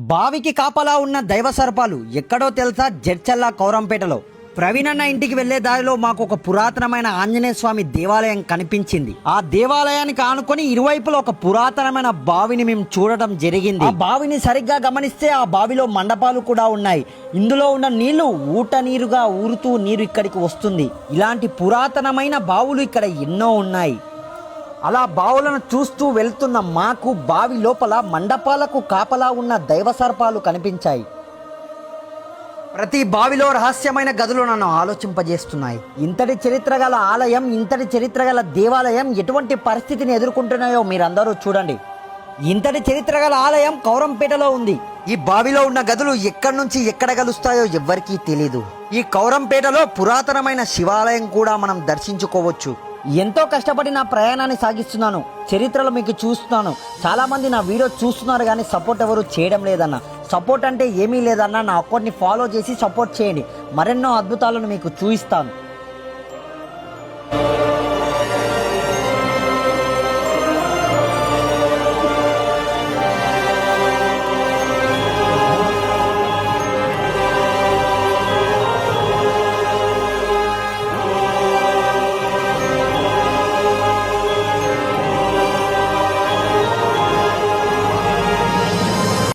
బావికి కాపలా ఉన్న దైవ సర్పాలు ఎక్కడో తెలుసా? జడ్చల్ల కౌరంపేటలో. ప్రవీణన్న ఇంటికి వెళ్లే దారిలో మాకు ఒక పురాతనమైన ఆంజనేయ స్వామి దేవాలయం కనిపించింది. ఆ దేవాలయానికి ఆనుకొని ఇరువైపులో ఒక పురాతనమైన బావిని మేము చూడటం జరిగింది. ఆ బావిని సరిగ్గా గమనిస్తే ఆ బావిలో మండపాలు కూడా ఉన్నాయి. ఇందులో ఉన్న నీళ్లు ఊట నీరుగా ఊరుతూ నీరు ఇక్కడికి వస్తుంది. ఇలాంటి పురాతనమైన బావులు ఇక్కడ ఎన్నో ఉన్నాయి. అలా బావులను చూస్తూ వెళ్తున్న మాకు బావి లోపల మండపాలకు కాపలా ఉన్న దైవ సర్పాలు కనిపించాయి. ప్రతి బావిలో రహస్యమైన గదులు నన్ను ఆలోచింపజేస్తున్నాయి. ఇంతటి చరిత్ర గల ఆలయం, ఇంతటి చరిత్ర గల దేవాలయం ఎటువంటి పరిస్థితిని ఎదుర్కొంటున్నాయో మీరందరూ చూడండి. ఇంతటి చరిత్ర గల ఆలయం కౌరంపేటలో ఉంది. ఈ బావిలో ఉన్న గదులు ఎక్కడి నుంచి ఎక్కడ కలుస్తాయో ఎవ్వరికీ తెలీదు. ఈ కౌరంపేటలో పురాతనమైన శివాలయం కూడా మనం దర్శించుకోవచ్చు. ఎంతో కష్టపడి నా ప్రయాణాన్ని సాగిస్తున్నాను. చరిత్రలో మీకు చూస్తున్నాను. చాలామంది నా వీడియో చూస్తున్నారు కానీ సపోర్ట్ ఎవరు చేయడం లేదన్న. సపోర్ట్ అంటే ఏమీ లేదన్న. నా అకౌంట్ని ఫాలో చేసి సపోర్ట్ చేయండి. మరెన్నో అద్భుతాలను మీకు చూపిస్తాను.